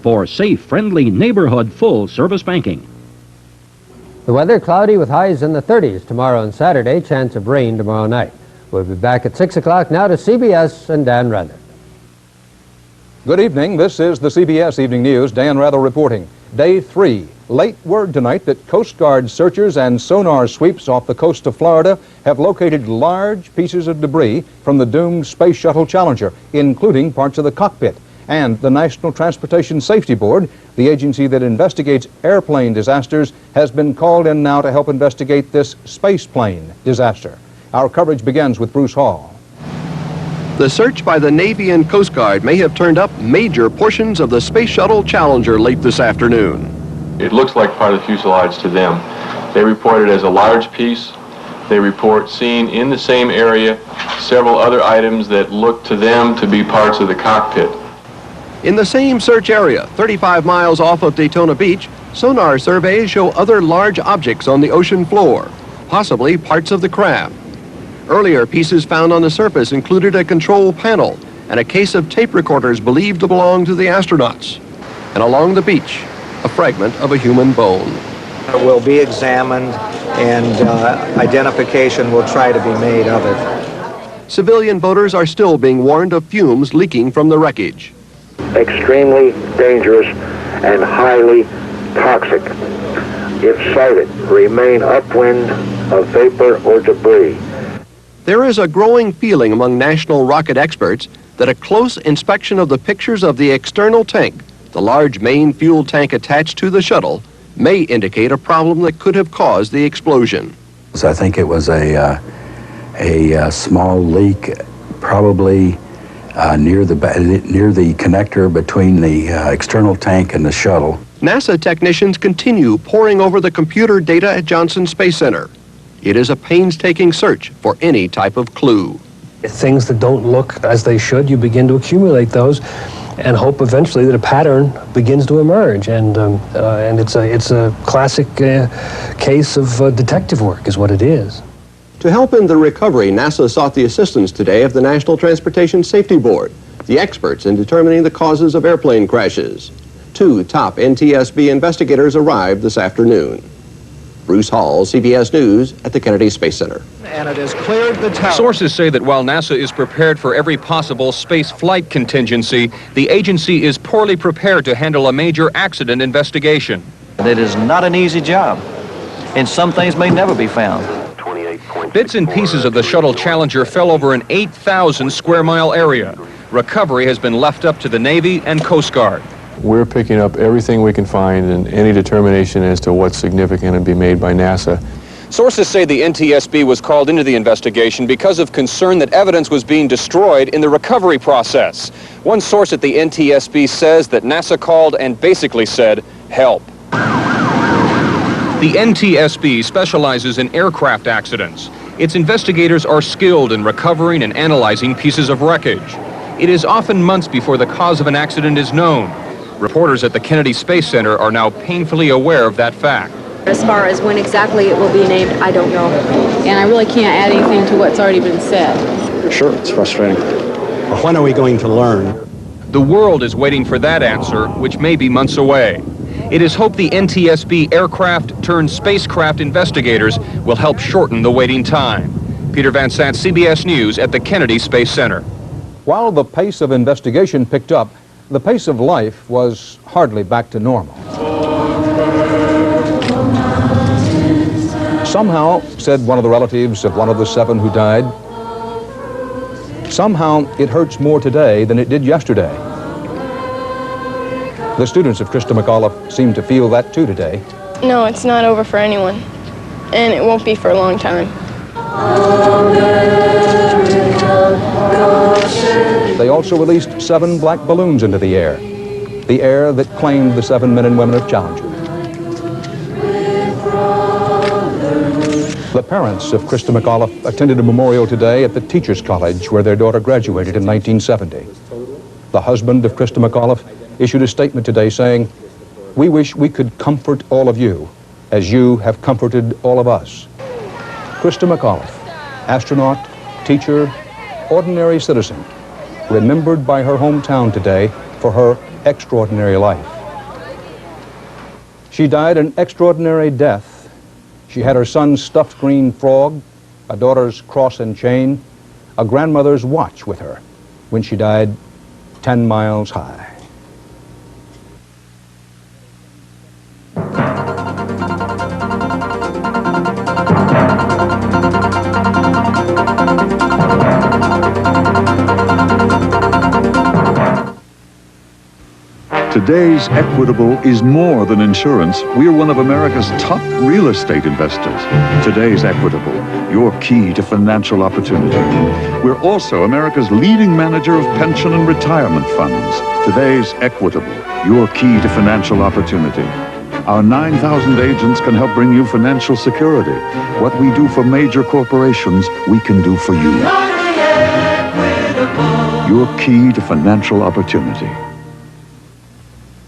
for safe, friendly, neighborhood, full-service banking. The weather cloudy with highs in the 30s tomorrow and Saturday. Chance of rain tomorrow night. We'll be back at 6 o'clock now to CBS and Dan Rather. Good evening. This is the CBS Evening News. Dan Rather reporting. Day 3. Late word tonight that Coast Guard searchers and sonar sweeps off the coast of Florida have located large pieces of debris from the doomed Space Shuttle Challenger, including parts of the cockpit. And the National Transportation Safety Board, the agency that investigates airplane disasters, has been called in now to help investigate this space plane disaster. Our coverage begins with Bruce Hall. The search by the Navy and Coast Guard may have turned up major portions of the Space Shuttle Challenger late this afternoon. It looks like part of the fuselage to them. They report it as a large piece. They report seeing in the same area several other items that look to them to be parts of the cockpit. In the same search area, 35 miles off of Daytona Beach, sonar surveys show other large objects on the ocean floor, possibly parts of the craft. Earlier pieces found on the surface included a control panel and a case of tape recorders believed to belong to the astronauts. And along the beach, a fragment of a human bone. It will be examined and identification will try to be made of it. Civilian boaters are still being warned of fumes leaking from the wreckage. Extremely dangerous and highly toxic. If sighted, remain upwind of vapor or debris. There is a growing feeling among national rocket experts that a close inspection of the pictures of the external tank, the large main fuel tank attached to the shuttle, may indicate a problem that could have caused the explosion. So I think it was a small leak, probably near the connector between the external tank and the shuttle. NASA technicians continue poring over the computer data at Johnson Space Center. It is a painstaking search for any type of clue. Things that don't look as they should, you begin to accumulate those and hope eventually that a pattern begins to emerge. And it's a classic case of detective work is what it is. To help in the recovery, NASA sought the assistance today of the National Transportation Safety Board, the experts in determining the causes of airplane crashes. 2 top NTSB investigators arrived this afternoon. Bruce Hall, CBS News at the Kennedy Space Center. And it has cleared the tower. Sources say that while NASA is prepared for every possible space flight contingency, the agency is poorly prepared to handle a major accident investigation. It is not an easy job, and some things may never be found. Bits and pieces of the shuttle Challenger fell over an 8,000 square mile area. Recovery has been left up to the Navy and Coast Guard. We're picking up everything we can find, and any determination as to what's significant to be made by NASA. Sources say the NTSB was called into the investigation because of concern that evidence was being destroyed in the recovery process. One source at the NTSB says that NASA called and basically said, help. The NTSB specializes in aircraft accidents. Its investigators are skilled in recovering and analyzing pieces of wreckage. It is often months before the cause of an accident is known. Reporters at the Kennedy Space Center are now painfully aware of that fact. As far as when exactly it will be named, I don't know. And I really can't add anything to what's already been said. Sure, it's frustrating. Well, when are we going to learn? The world is waiting for that answer, which may be months away. It is hoped the NTSB aircraft turned spacecraft investigators will help shorten the waiting time. Peter Van Sant, CBS News at the Kennedy Space Center. While the pace of investigation picked up, the pace of life was hardly back to normal. Somehow, said one of the relatives of one of the 7 who died, somehow it hurts more today than it did yesterday. The students of Krista McAuliffe seem to feel that too today. No, it's not over for anyone, and it won't be for a long time. They also released 7 black balloons into the air that claimed the 7 men and women of Challenger. The parents of Krista McAuliffe attended a memorial today at the Teachers College where their daughter graduated in 1970. The husband of Krista McAuliffe issued a statement today saying, "We wish we could comfort all of you as you have comforted all of us." Krista McAuliffe, astronaut, teacher, ordinary citizen, remembered by her hometown today for her extraordinary life. She died an extraordinary death. She had her son's stuffed green frog, a daughter's cross and chain, a grandmother's watch with her when she died 10 miles high. Today's Equitable is more than insurance. We're one of America's top real estate investors. Today's Equitable, your key to financial opportunity. We're also America's leading manager of pension and retirement funds. Today's Equitable, your key to financial opportunity. Our 9,000 agents can help bring you financial security. What we do for major corporations, we can do for you. Your key to financial opportunity.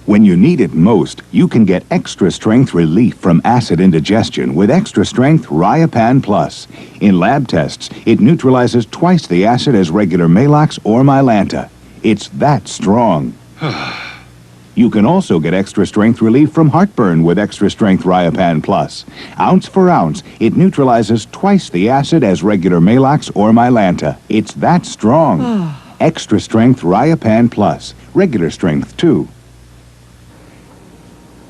When you need it most, you can get extra strength relief from acid indigestion with extra strength Riopan Plus. In lab tests, it neutralizes twice the acid as regular Maalox or Mylanta. It's that strong. You can also get extra strength relief from heartburn with extra strength Riopan Plus. Ounce for ounce, it neutralizes twice the acid as regular Maalox or Mylanta. It's that strong. Extra strength Riopan Plus. Regular strength, too.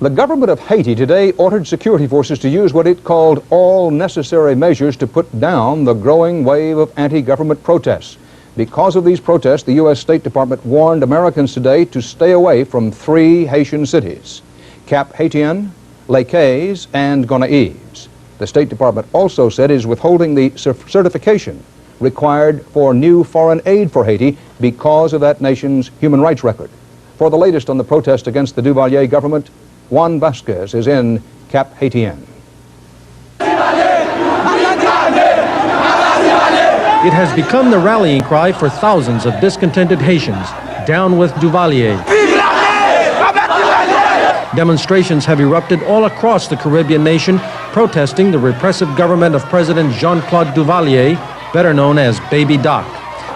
The government of Haiti today ordered security forces to use what it called all necessary measures to put down the growing wave of anti-government protests. Because of these protests, the U.S. State Department warned Americans today to stay away from 3 Haitian cities: Cap Haitien, Flakes, and Gonaives. The State Department also said it is withholding the certification required for new foreign aid for Haiti because of that nation's human rights record. For the latest on the protest against the Duvalier government, Juan Vasquez is in Cap Haitien. It has become the rallying cry for thousands of discontented Haitians. Down with Duvalier. Demonstrations have erupted all across the Caribbean nation, protesting the repressive government of President Jean-Claude Duvalier, better known as Baby Doc.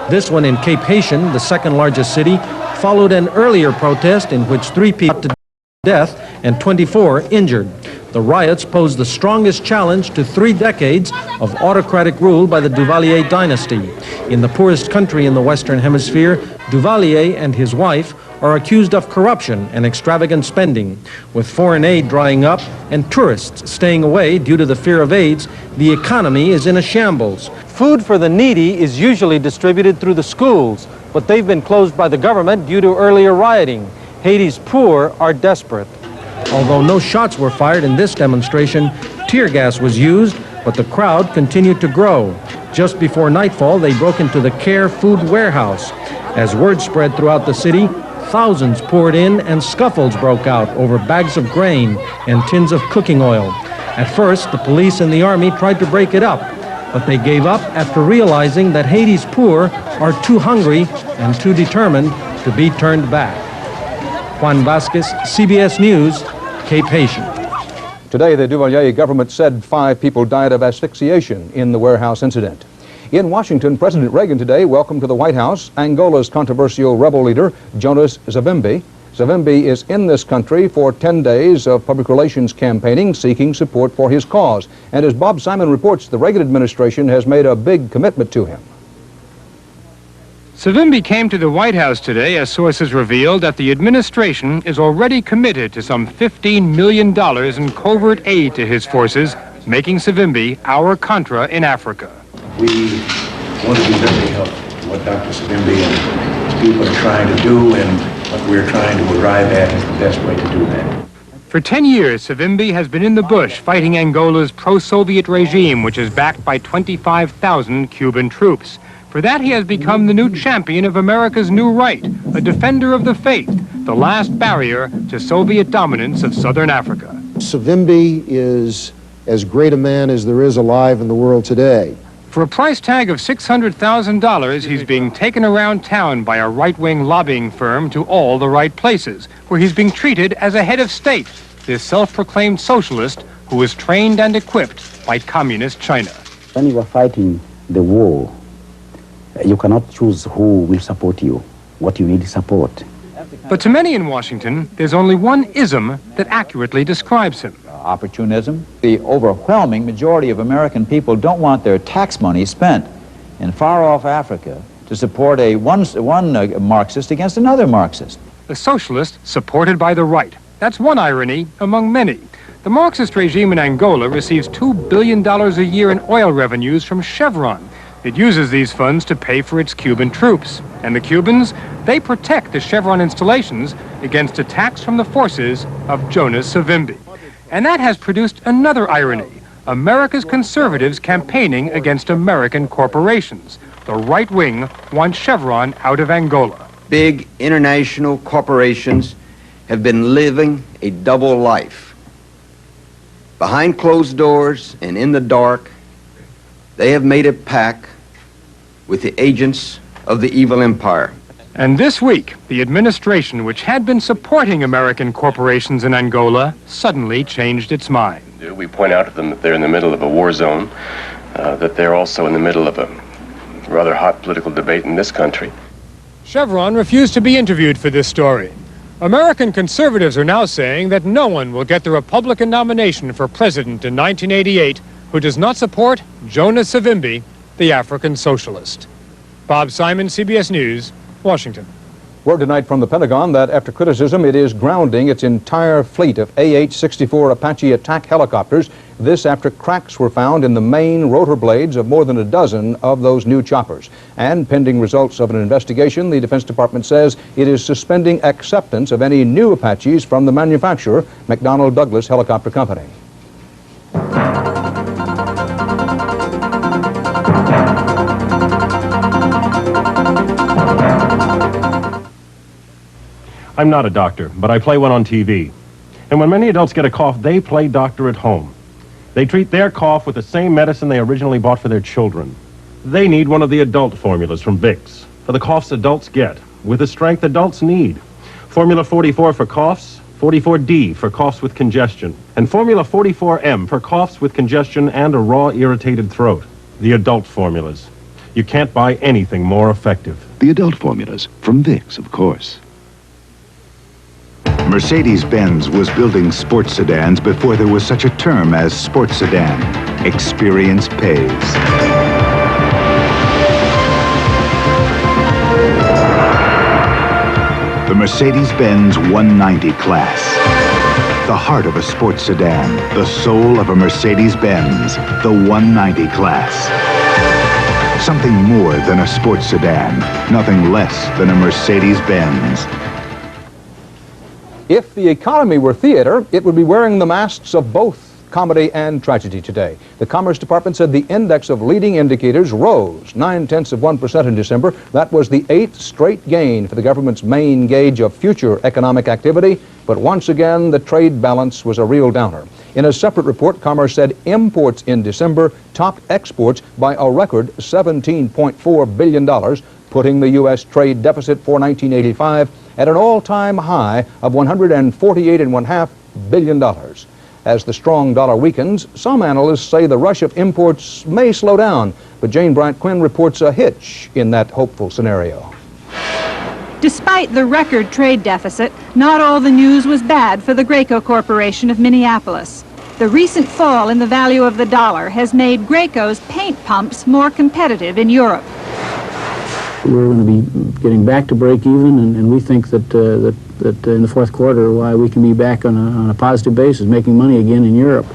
This one in Cape Haitian, the second largest city, followed an earlier protest in which 3 people died to death and 24 injured. The riots pose the strongest challenge to 3 decades of autocratic rule by the Duvalier dynasty. In the poorest country in the Western Hemisphere, Duvalier and his wife are accused of corruption and extravagant spending. With foreign aid drying up and tourists staying away due to the fear of AIDS, the economy is in a shambles. Food for the needy is usually distributed through the schools, but they've been closed by the government due to earlier rioting. Haiti's poor are desperate. Although no shots were fired in this demonstration, tear gas was used, but the crowd continued to grow. Just before nightfall, they broke into the Care Food Warehouse. As word spread throughout the city, thousands poured in and scuffles broke out over bags of grain and tins of cooking oil. At first, the police and the army tried to break it up, but they gave up after realizing that Haiti's poor are too hungry and too determined to be turned back. Juan Vasquez, CBS News, Cape Haitian. Today, the Duvalier government said 5 people died of asphyxiation in the warehouse incident. In Washington, President Reagan today welcomed to the White House Angola's controversial rebel leader, Jonas Savimbi. Savimbi is in this country for 10 days of public relations campaigning, seeking support for his cause. And as Bob Simon reports, the Reagan administration has made a big commitment to him. Savimbi came to the White House today as sources revealed that the administration is already committed to some $15 million in covert aid to his forces, making Savimbi our Contra in Africa. We want to be very helpful. What Dr. Savimbi and his people are trying to do and what we're trying to arrive at is the best way to do that. For 10 years, Savimbi has been in the bush fighting Angola's pro-Soviet regime, which is backed by 25,000 Cuban troops. For that, he has become the new champion of America's new right, a defender of the faith, the last barrier to Soviet dominance of southern Africa. Savimbi is as great a man as there is alive in the world today. For a price tag of $600,000, he's being taken around town by a right-wing lobbying firm to all the right places, where he's being treated as a head of state, this self-proclaimed socialist who was trained and equipped by communist China. When you are fighting the war, you cannot choose who will support you. What you need is support. But to many in Washington, there's only one ism that accurately describes him. Opportunism. The overwhelming majority of American people don't want their tax money spent in far-off Africa to support one Marxist against another Marxist. A socialist supported by the right. That's one irony among many. The Marxist regime in Angola receives $2 billion a year in oil revenues from Chevron. It uses these funds to pay for its Cuban troops. And the Cubans, they protect the Chevron installations against attacks from the forces of Jonas Savimbi. And that has produced another irony. America's conservatives campaigning against American corporations. The right wing wants Chevron out of Angola. Big international corporations have been living a double life. Behind closed doors and in the dark, they have made a pact with the agents of the evil empire. And this week, the administration, which had been supporting American corporations in Angola, suddenly changed its mind. We point out to them that they're in the middle of a war zone, that they're also in the middle of a rather hot political debate in this country. Chevron refused to be interviewed for this story. American conservatives are now saying that no one will get the Republican nomination for president in 1988 who does not support Jonas Savimbi, the African socialist. Bob Simon, CBS News, Washington. Word tonight from the Pentagon that after criticism, it is grounding its entire fleet of AH-64 Apache attack helicopters. This after cracks were found in the main rotor blades of more than a dozen of those new choppers. And pending results of an investigation, the Defense Department says it is suspending acceptance of any new Apaches from the manufacturer, McDonnell Douglas Helicopter Company. I'm not a doctor, but I play one on TV. And when many adults get a cough, they play doctor at home. They treat their cough with the same medicine they originally bought for their children. They need one of the adult formulas from Vicks for the coughs adults get, with the strength adults need. Formula 44 for coughs, 44D for coughs with congestion, and Formula 44M for coughs with congestion and a raw, irritated throat. The adult formulas. You can't buy anything more effective. The adult formulas from Vicks, of course. Mercedes-Benz was building sports sedans before there was such a term as sports sedan. Experience pays. The Mercedes-Benz 190 class. The heart of a sports sedan, the soul of a Mercedes-Benz, the 190 class. Something more than a sports sedan, nothing less than a Mercedes-Benz. If the economy were theater, it would be wearing the masks of both comedy and tragedy today. The Commerce Department said the index of leading indicators rose 0.9% in December. That was the 8th straight gain for the government's main gauge of future economic activity. But once again, the trade balance was a real downer. In a separate report, Commerce said imports in December topped exports by a record $17.4 billion, putting the U.S. trade deficit for 1985 at an all-time high of $148.5 billion. As the strong dollar weakens, some analysts say the rush of imports may slow down, but Jane Bryant-Quinn reports a hitch in that hopeful scenario. Despite the record trade deficit, not all the news was bad for the Graco Corporation of Minneapolis. The recent fall in the value of the dollar has made Graco's paint pumps more competitive in Europe. We're going to be getting back to break even, and we think that in the fourth quarter, we can be back on a positive basis, making money again in Europe.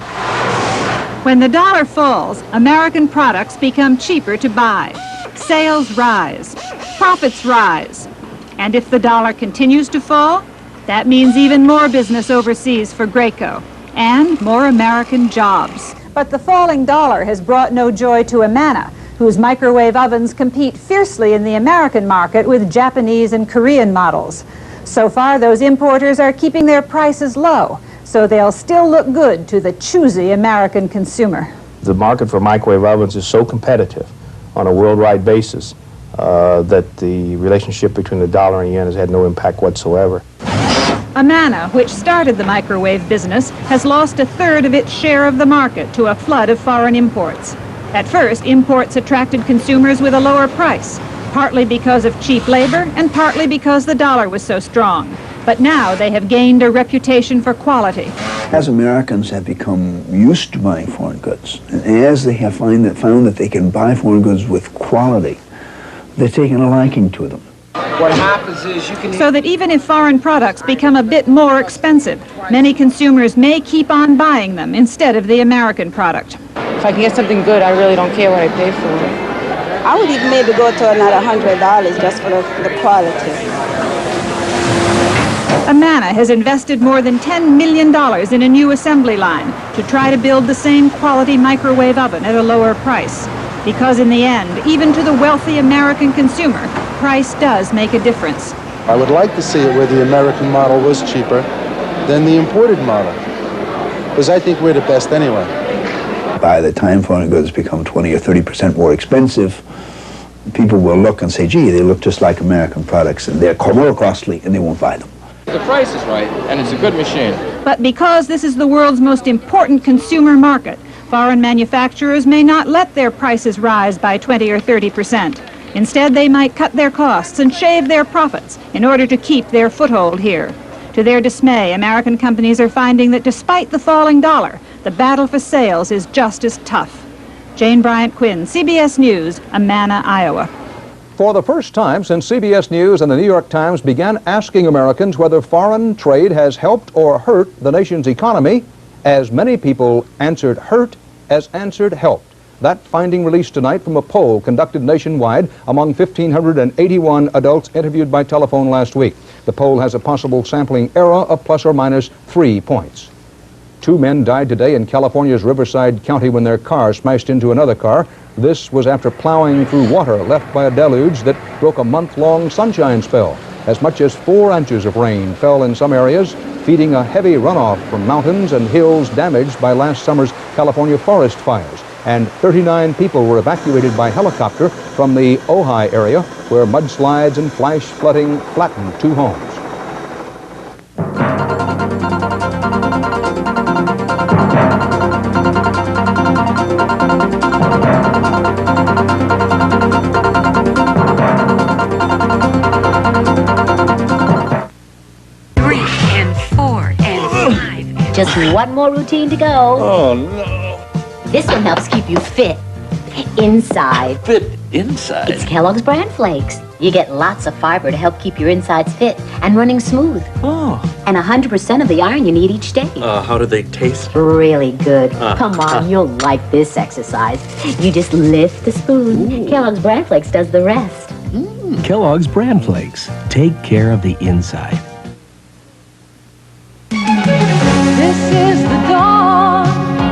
When the dollar falls, American products become cheaper to buy. Sales rise, profits rise. And if the dollar continues to fall, that means even more business overseas for Graco and more American jobs. But the falling dollar has brought no joy to Amana, whose microwave ovens compete fiercely in the American market with Japanese and Korean models. So far, those importers are keeping their prices low, so they'll still look good to the choosy American consumer. The market for microwave ovens is so competitive on a worldwide basis that the relationship between the dollar and yen has had no impact whatsoever. Amana, which started the microwave business, has lost a third of its share of the market to a flood of foreign imports. At first, imports attracted consumers with a lower price, partly because of cheap labor and partly because the dollar was so strong. But now they have gained a reputation for quality. As Americans have become used to buying foreign goods, and as they have found that they can buy foreign goods with quality, they're taking a liking to them. What happens is you can... So that even if foreign products become a bit more expensive, many consumers may keep on buying them instead of the American product. If I can get something good, I really don't care what I pay for it. I would even maybe go to another $100 just for the quality. Amana has invested more than $10 million in a new assembly line to try to build the same quality microwave oven at a lower price. Because in the end, even to the wealthy American consumer, price does make a difference. I would like to see it where the American model was cheaper than the imported model, because I think we're the best anyway. By the time foreign goods become 20 or 30% more expensive, people will look and say, gee, they look just like American products, and they're more costly, and they won't buy them. The price is right, and it's a good machine. But because this is the world's most important consumer market, foreign manufacturers may not let their prices rise by 20 or 30%. Instead, they might cut their costs and shave their profits in order to keep their foothold here. To their dismay, American companies are finding that despite the falling dollar, the battle for sales is just as tough. Jane Bryant Quinn, CBS News, Amana, Iowa. For the first time since CBS News and the New York Times began asking Americans whether foreign trade has helped or hurt the nation's economy, as many people answered hurt as answered helped. That finding released tonight from a poll conducted nationwide among 1,581 adults interviewed by telephone last week. The poll has a possible sampling error of plus or minus 3 points. 2 men died today in California's Riverside County when their car smashed into another car. This was after plowing through water left by a deluge that broke a month-long sunshine spell. As much as 4 inches of rain fell in some areas, feeding a heavy runoff from mountains and hills damaged by last summer's California forest fires. And 39 people were evacuated by helicopter from the Ojai area, where mudslides and flash flooding flattened 2 homes. Just one more routine to go. Oh, no. This one helps keep you fit inside. Fit inside? It's Kellogg's Bran Flakes. You get lots of fiber to help keep your insides fit and running smooth. Oh. And 100% of the iron you need each day. How do they taste? Really good. Come on, you'll like this exercise. You just lift the spoon. Ooh. Kellogg's Bran Flakes does the rest. Kellogg's Bran Flakes. Take care of the inside.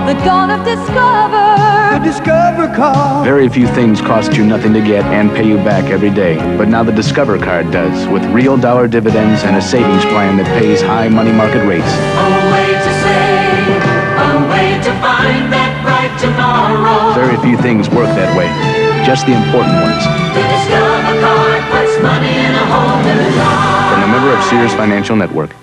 The dawn of Discover. The Discover card. Very few things cost you nothing to get and pay you back every day. But now the Discover card does, with real dollar dividends and a savings plan that pays high money market rates. A way to save, a way to find that bright tomorrow. Very few things work that way, just the important ones. The Discover card puts money in a whole new life. From a member of Sears Financial Network.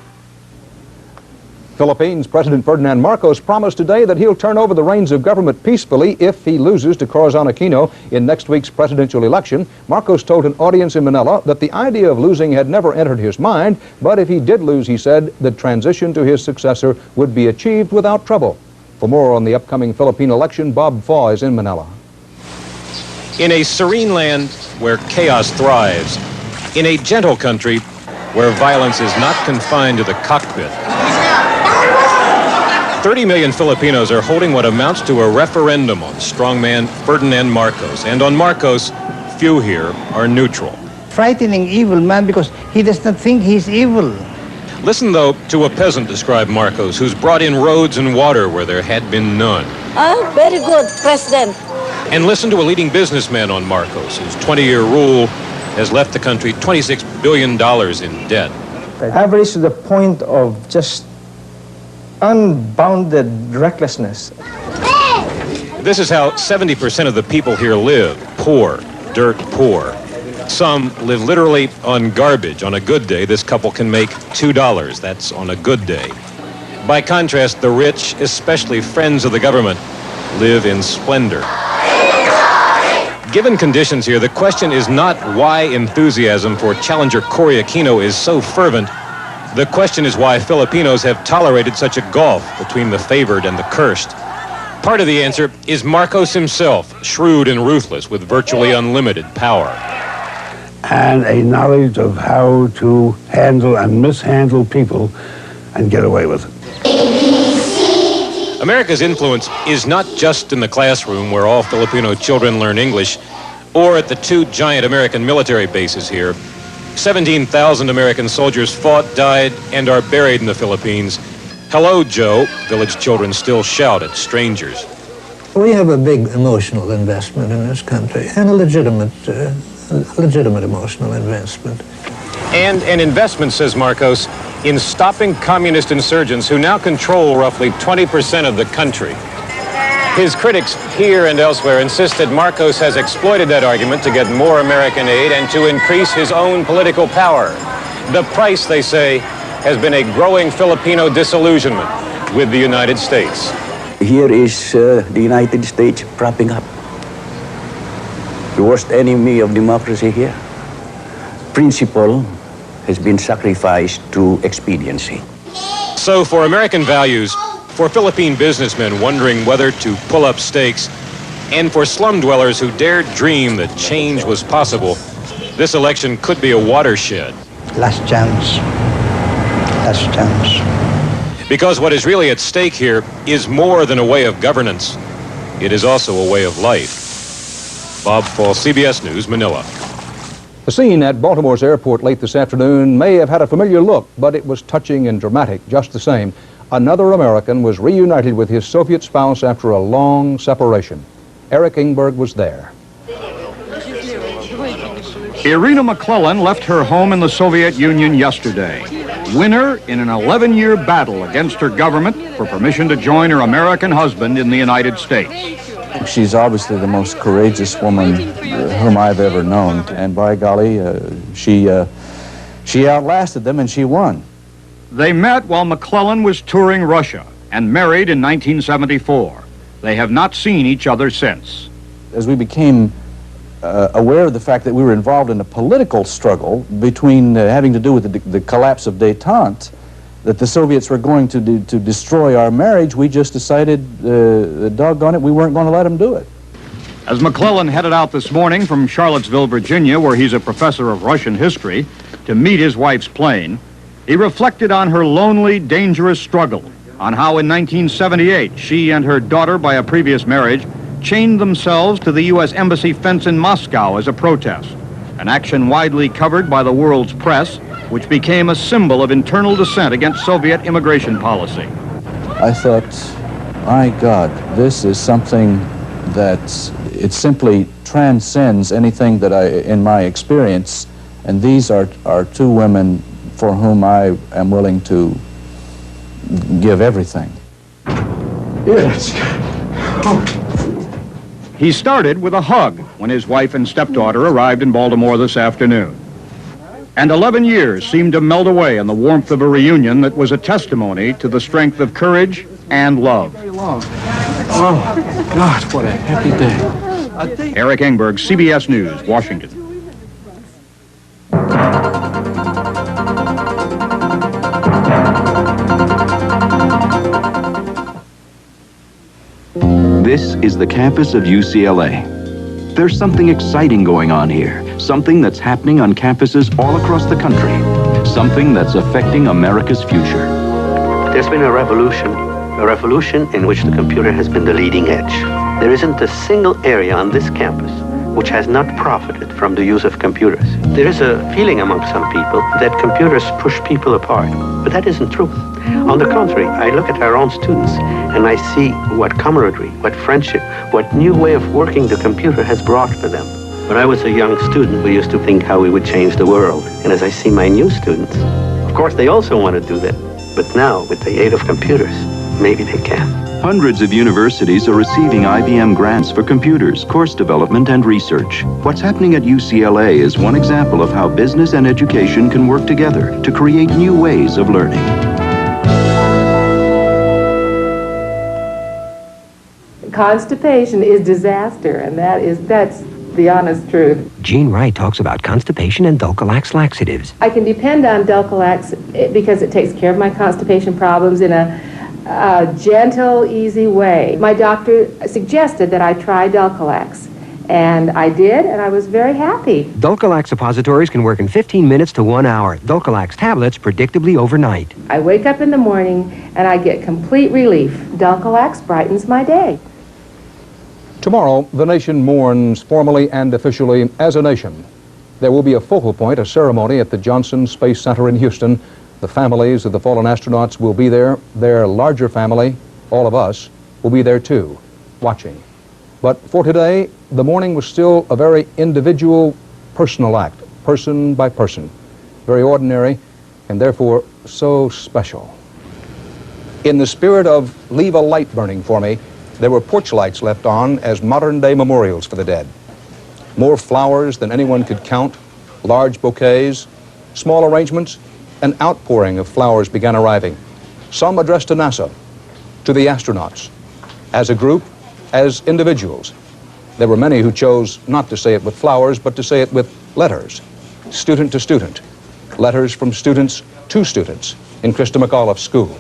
Philippines President Ferdinand Marcos promised today that he'll turn over the reins of government peacefully if he loses to Corazon Aquino in next week's presidential election. Marcos told an audience in Manila that the idea of losing had never entered his mind, but if he did lose, he said, the transition to his successor would be achieved without trouble. For more on the upcoming Philippine election, Bob Faw is in Manila. In a serene land where chaos thrives, in a gentle country where violence is not confined to the cockpit, 30 million Filipinos are holding what amounts to a referendum on strongman Ferdinand Marcos. And on Marcos, few here are neutral. Frightening evil man because he does not think he's evil. Listen, though, to a peasant describe Marcos, who's brought in roads and water where there had been none. Very good, President. And listen to a leading businessman on Marcos, whose 20-year rule has left the country $26 billion in debt. Average to the point of just unbounded recklessness. This is how 70% of the people here live, poor, dirt poor. Some live literally on garbage. On a good day, this couple can make $2. That's on a good day. By contrast, the rich, especially friends of the government, live in splendor. Given conditions here, the question is not why enthusiasm for Challenger Cory Aquino is so fervent. The question is why Filipinos have tolerated such a gulf between the favored and the cursed. Part of the answer is Marcos himself, shrewd and ruthless with virtually unlimited power. And a knowledge of how to handle and mishandle people and get away with it. America's influence is not just in the classroom where all Filipino children learn English, or at the two giant American military bases here. 17,000 American soldiers fought, died, and are buried in the Philippines. Hello, Joe, village children still shout at strangers. We have a big emotional investment in this country, and a legitimate emotional investment. And an investment, says Marcos, in stopping communist insurgents who now control roughly 20% of the country. His critics here and elsewhere insist that Marcos has exploited that argument to get more American aid and to increase his own political power. The price, they say, has been a growing Filipino disillusionment with the United States. Here is the United States propping up the worst enemy of democracy here. Principle has been sacrificed to expediency. So for American values, for Philippine businessmen wondering whether to pull up stakes, and for slum dwellers who dared dream that change was possible, this election could be a watershed. Last chance. Last chance. Because what is really at stake here is more than a way of governance. It is also a way of life. Bob Fall, CBS News, Manila. The scene at Baltimore's airport late this afternoon may have had a familiar look, but it was touching and dramatic just the same. Another American was reunited with his Soviet spouse after a long separation. Eric Ingberg was there. Irina McClellan left her home in the Soviet Union yesterday. Winner in an 11-year battle against her government for permission to join her American husband in the United States. She's obviously the most courageous woman whom I've ever known, and by golly, she outlasted them and she won. They met while McClellan was touring Russia and married in 1974. They have not seen each other since. As we became aware of the fact that we were involved in a political struggle between having to do with the collapse of détente, that the Soviets were going to destroy our marriage, we just decided, doggone it, we weren't going to let them do it. As McClellan headed out this morning from Charlottesville, Virginia, where he's a professor of Russian history, to meet his wife's plane, he reflected on her lonely, dangerous struggle, on how in 1978 she and her daughter by a previous marriage chained themselves to the U.S. Embassy fence in Moscow as a protest, an action widely covered by the world's press, which became a symbol of internal dissent against Soviet immigration policy. I thought, my God, this is something that it simply transcends anything that in my experience, and these are two women for whom I am willing to give everything. Yes. He started with a hug when his wife and stepdaughter arrived in Baltimore this afternoon. And 11 years seemed to melt away in the warmth of a reunion that was a testimony to the strength of courage and love. Oh, God, what a happy day. Eric Ingberg, CBS News, Washington. This is the campus of UCLA. There's something exciting going on here, something that's happening on campuses all across the country, something that's affecting America's future. There's been a revolution in which the computer has been the leading edge. There isn't a single area on this campus which has not profited from the use of computers. There is a feeling among some people that computers push people apart, but that isn't true. On the contrary, I look at our own students and I see what camaraderie, what friendship, what new way of working the computer has brought for them. When I was a young student, we used to think how we would change the world. And as I see my new students, of course they also want to do that. But now, with the aid of computers, maybe they can. Hundreds of universities are receiving IBM grants for computers, course development, and research. What's happening at UCLA is one example of how business and education can work together to create new ways of learning. Constipation is disaster, and that's the honest truth. Jean Wright talks about constipation and Dulcolax laxatives. I can depend on Dulcolax because it takes care of my constipation problems in a gentle, easy way. My doctor suggested that I try Dulcolax, and I did, and I was very happy. Dulcolax suppositories can work in 15 minutes to 1 hour. Dulcolax tablets predictably overnight. I wake up in the morning and I get complete relief. Dulcolax brightens my day. Tomorrow, the nation mourns formally and officially as a nation. There will be a focal point, a ceremony at the Johnson Space Center in Houston. The families of the fallen astronauts will be there. Their larger family, all of us, will be there too, watching. But for today, the mourning was still a very individual, personal act, person by person, very ordinary, and therefore so special. In the spirit of leave a light burning for me, there were porch lights left on as modern-day memorials for the dead. More flowers than anyone could count, large bouquets, small arrangements, an outpouring of flowers began arriving. Some addressed to NASA, to the astronauts, as a group, as individuals. There were many who chose not to say it with flowers, but to say it with letters, student to student, letters from students to students in Krista McAuliffe's school.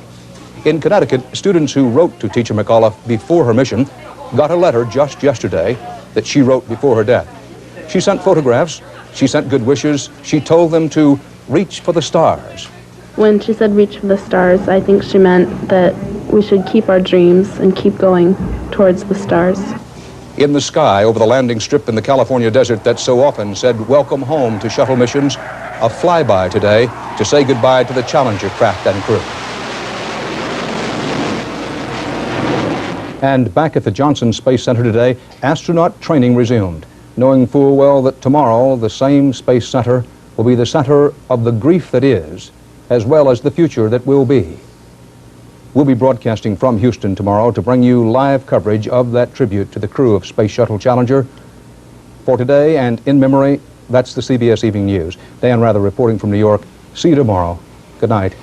In Connecticut, students who wrote to Teacher McAuliffe before her mission got a letter just yesterday that she wrote before her death. She sent photographs, she sent good wishes, she told them to reach for the stars. When she said reach for the stars, I think she meant that we should keep our dreams and keep going towards the stars. In the sky over the landing strip in the California desert that so often said welcome home to shuttle missions, a flyby today to say goodbye to the Challenger craft and crew. And back at the Johnson Space Center today, astronaut training resumed, knowing full well that tomorrow the same Space Center will be the center of the grief that is, as well as the future that will be. We'll be broadcasting from Houston tomorrow to bring you live coverage of that tribute to the crew of Space Shuttle Challenger. For today and in memory, that's the CBS Evening News. Dan Rather reporting from New York. See you tomorrow. Good night.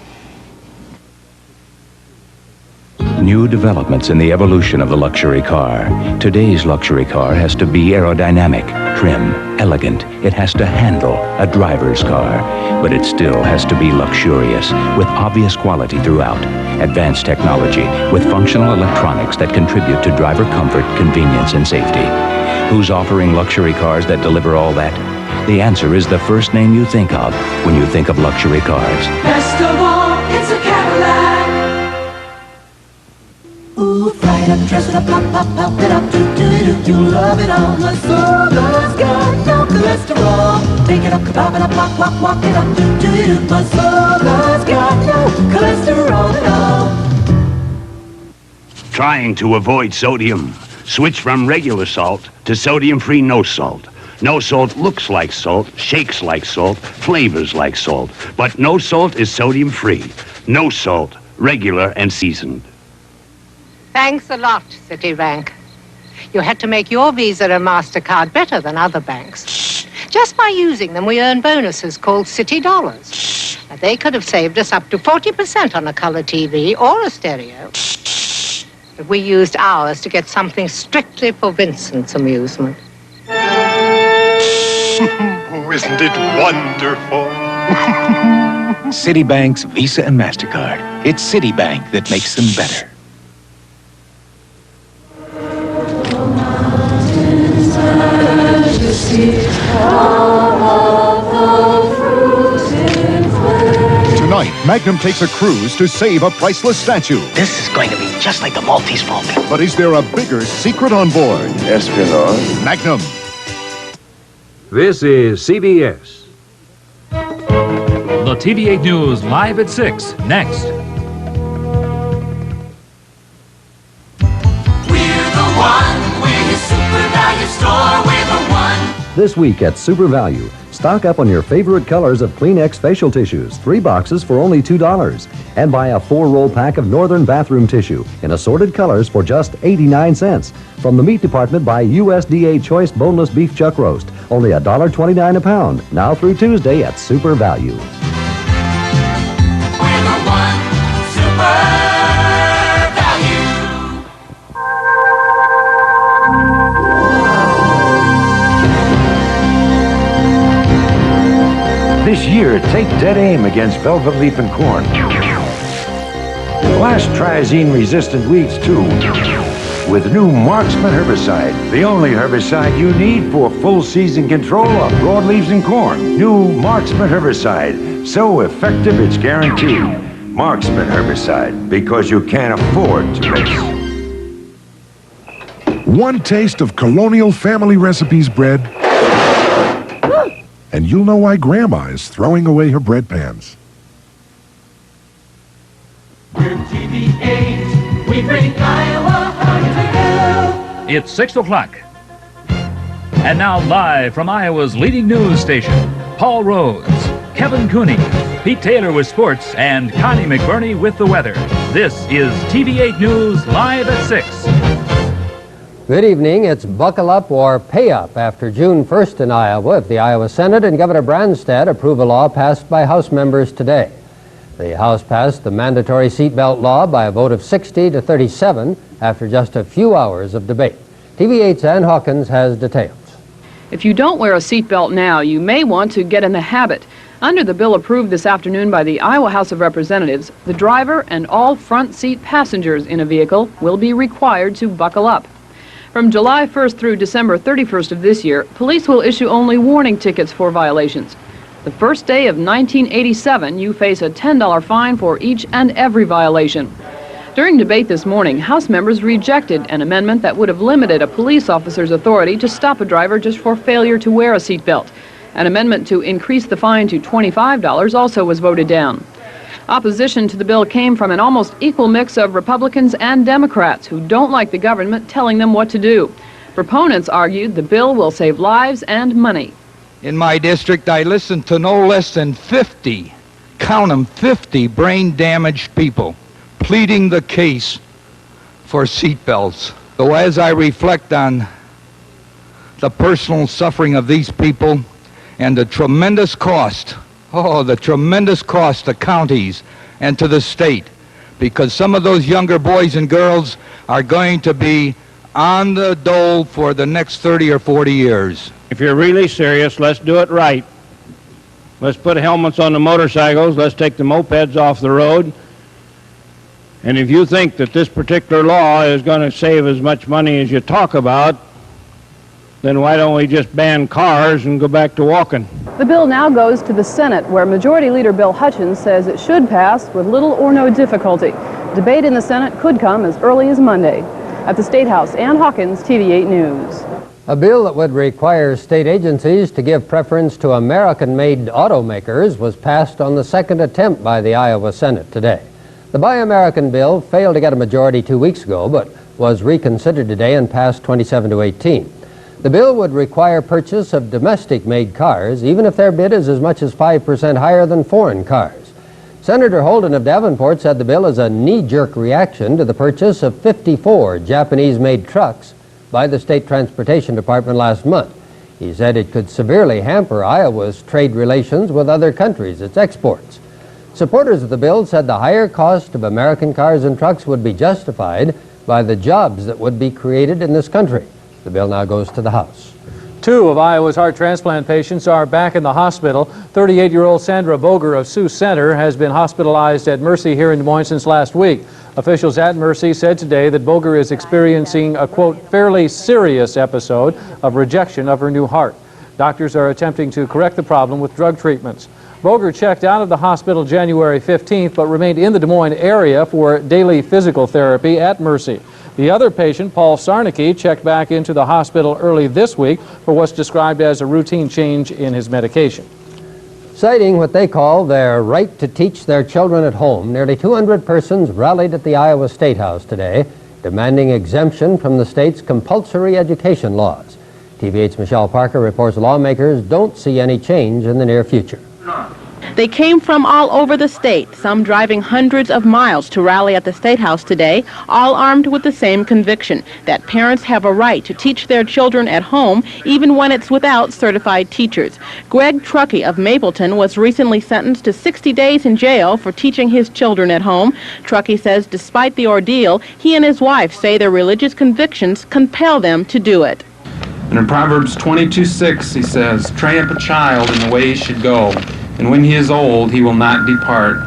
New developments in the evolution of the luxury car. Today's luxury car has to be aerodynamic, trim, elegant. It has to handle a driver's car, but it still has to be luxurious with obvious quality throughout. Advanced technology with functional electronics that contribute to driver comfort, convenience, and safety. Who's offering luxury cars that deliver all that? The answer is the first name you think of when you think of luxury cars. Best of all, it's a Cadillac. Ooh, fried up, dress it up, pop, pop, pop it up, do, you love it all. My soda's got no cholesterol. Take it up, pop it up, walk it up, do, my soda's got no cholesterol at all. Trying to avoid sodium. Switch from regular salt to sodium-free no salt. No salt looks like salt, shakes like salt, flavors like salt. But no salt is sodium-free. No salt, regular and seasoned. Thanks a lot, Citibank. You had to make your Visa and MasterCard better than other banks. Just by using them, we earn bonuses called Citi Dollars. Now, they could have saved us up to 40% on a color TV or a stereo. But we used ours to get something strictly for Vincent's amusement. Oh, isn't it wonderful? Citibank's Visa and MasterCard. It's Citibank that makes them better. Tonight, Magnum takes a cruise to save a priceless statue. This is going to be just like the Maltese Falcon. But is there a bigger secret on board? Espionage. Magnum. This is CBS. The TV8 News live at 6, next. This week at Super Value, stock up on your favorite colors of Kleenex facial tissues, 3 boxes for only $2. And buy a 4-roll pack of Northern bathroom tissue in assorted colors for just 89 cents. From the meat department, buy USDA Choice Boneless Beef Chuck Roast, only $1.29 a pound, now through Tuesday at Super Value. Sure, take dead aim against velvet leaf and corn. Blast triazine-resistant weeds, too, with new Marksman herbicide, the only herbicide you need for full-season control of broadleaves and corn. New Marksman herbicide, so effective it's guaranteed. Marksman herbicide, because you can't afford to miss. One taste of Colonial Family Recipes bread, and you'll know why Grandma is throwing away her bread pans. We're TV8, we bring Iowa home to you. It's 6 o'clock. And now live from Iowa's leading news station, Paul Rhodes, Kevin Cooney, Pete Taylor with sports, and Connie McBurney with the weather. This is TV8 News live at 6. Good evening. It's buckle up or pay up after June 1st in Iowa if the Iowa Senate and Governor Branstad approve a law passed by House members today. The House passed the mandatory seatbelt law by a vote of 60 to 37 after just a few hours of debate. TV8's Ann Hawkins has details. If you don't wear a seatbelt now, you may want to get in the habit. Under the bill approved this afternoon by the Iowa House of Representatives, the driver and all front seat passengers in a vehicle will be required to buckle up. From July 1st through December 31st of this year, police will issue only warning tickets for violations. The first day of 1987, you face a $10 fine for each and every violation. During debate this morning, House members rejected an amendment that would have limited a police officer's authority to stop a driver just for failure to wear a seatbelt. An amendment to increase the fine to $25 also was voted down. Opposition to the bill came from an almost equal mix of Republicans and Democrats who don't like the government telling them what to do. Proponents argued the bill will save lives and money. In my district, I listened to no less than 50, count them, 50 brain-damaged people pleading the case for seatbelts. So as I reflect on the personal suffering of these people and the tremendous cost, the tremendous cost to counties and to the state, because some of those younger boys and girls are going to be on the dole for the next 30 or 40 years. If you're really serious, let's do it right. Let's put helmets on the motorcycles. Let's take the mopeds off the road. And if you think that this particular law is going to save as much money as you talk about, then why don't we just ban cars and go back to walking? The bill now goes to the Senate, where Majority Leader Bill Hutchins says it should pass with little or no difficulty. Debate in the Senate could come as early as Monday. At the State House, Ann Hawkins, TV8 News. A bill that would require state agencies to give preference to American-made automakers was passed on the second attempt by the Iowa Senate today. The Buy American bill failed to get a majority 2 weeks ago, but was reconsidered today and passed 27 to 18. The bill would require purchase of domestic-made cars, even if their bid is as much as 5% higher than foreign cars. Senator Holden of Davenport said the bill is a knee-jerk reaction to the purchase of 54 Japanese-made trucks by the State Transportation Department last month. He said it could severely hamper Iowa's trade relations with other countries, its exports. Supporters of the bill said the higher cost of American cars and trucks would be justified by the jobs that would be created in this country. The bill now goes to the House. 2 of Iowa's heart transplant patients are back in the hospital. 38-year-old Sandra Boger of Sioux Center has been hospitalized at Mercy here in Des Moines since last week. Officials at Mercy said today that Boger is experiencing a, quote, fairly serious episode of rejection of her new heart. Doctors are attempting to correct the problem with drug treatments. Boger checked out of the hospital January 15th, but remained in the Des Moines area for daily physical therapy at Mercy. The other patient, Paul Sarnicki, checked back into the hospital early this week for what's described as a routine change in his medication. Citing what they call their right to teach their children at home, nearly 200 persons rallied at the Iowa State House today, demanding exemption from the state's compulsory education laws. TV8's Michelle Parker reports lawmakers don't see any change in the near future. They came from all over the state, some driving hundreds of miles to rally at the State House today, all armed with the same conviction, that parents have a right to teach their children at home, even when it's without certified teachers. Greg Truckee of Mapleton was recently sentenced to 60 days in jail for teaching his children at home. Truckee says despite the ordeal, he and his wife say their religious convictions compel them to do it. And in Proverbs 22:6, he says, train up a child in the way he should go, and when he is old, he will not depart.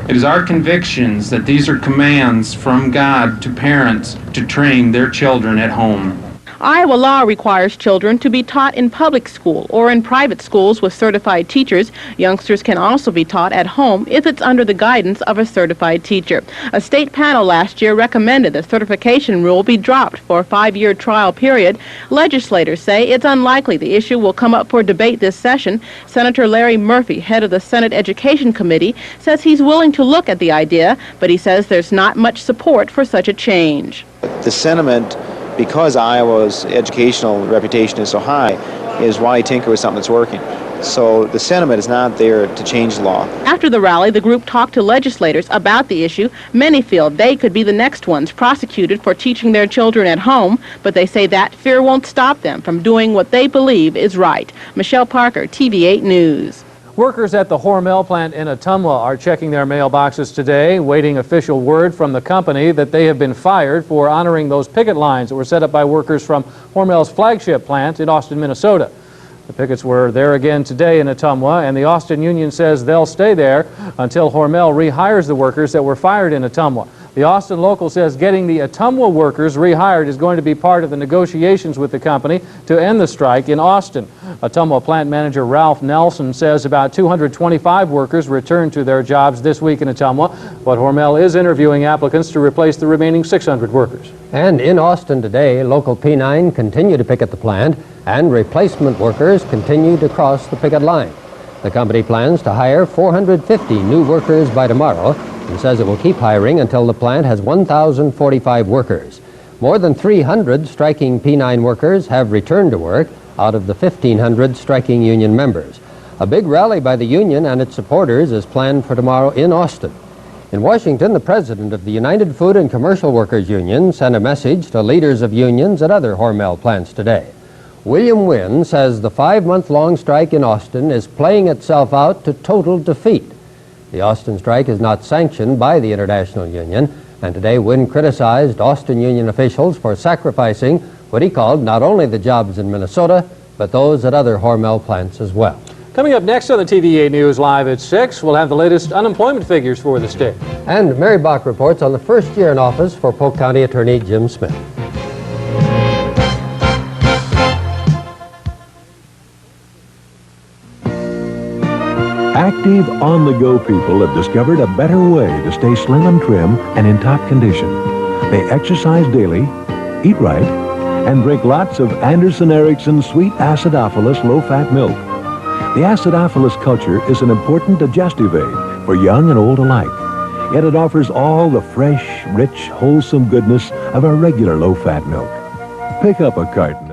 It is our convictions that these are commands from God to parents to train their children at home. Iowa law requires children to be taught in public school or in private schools with certified teachers. Youngsters can also be taught at home if it's under the guidance of a certified teacher. A state panel last year recommended the certification rule be dropped for a 5-year trial period. Legislators say it's unlikely the issue will come up for debate this session. Senator Larry Murphy, head of the Senate Education Committee, says he's willing to look at the idea, but he says there's not much support for such a change. The sentiment, because Iowa's educational reputation is so high, is why tinker with something that's working. So the sentiment is not there to change the law. After the rally, the group talked to legislators about the issue. Many feel they could be the next ones prosecuted for teaching their children at home, but they say that fear won't stop them from doing what they believe is right. Michelle Parker, TV8 News. Workers at the Hormel plant in Ottumwa are checking their mailboxes today, waiting official word from the company that they have been fired for honoring those picket lines that were set up by workers from Hormel's flagship plant in Austin, Minnesota. The pickets were there again today in Ottumwa, and the Austin Union says they'll stay there until Hormel rehires the workers that were fired in Ottumwa. The Austin local says getting the Ottumwa workers rehired is going to be part of the negotiations with the company to end the strike in Austin. Ottumwa plant manager Ralph Nelson says about 225 workers returned to their jobs this week in Ottumwa, but Hormel is interviewing applicants to replace the remaining 600 workers. And in Austin today, local P9 continue to picket the plant, and replacement workers continue to cross the picket line. The company plans to hire 450 new workers by tomorrow and says it will keep hiring until the plant has 1,045 workers. More than 300 striking P9 workers have returned to work out of the 1,500 striking union members. A big rally by the union and its supporters is planned for tomorrow in Austin. In Washington, the president of the United Food and Commercial Workers Union sent a message to leaders of unions at other Hormel plants today. William Wynn says the 5-month-long strike in Austin is playing itself out to total defeat. The Austin strike is not sanctioned by the International Union, and today Wynn criticized Austin Union officials for sacrificing what he called not only the jobs in Minnesota, but those at other Hormel plants as well. Coming up next on the TVA News Live at 6, we'll have the latest unemployment figures for the state. And Mary Bach reports on the first year in office for Polk County Attorney Jim Smith. Active, on-the-go people have discovered a better way to stay slim and trim and in top condition. They exercise daily, eat right, and drink lots of Anderson Erickson sweet acidophilus low-fat milk. The acidophilus culture is an important digestive aid for young and old alike, yet it offers all the fresh, rich, wholesome goodness of our regular low-fat milk. Pick up a carton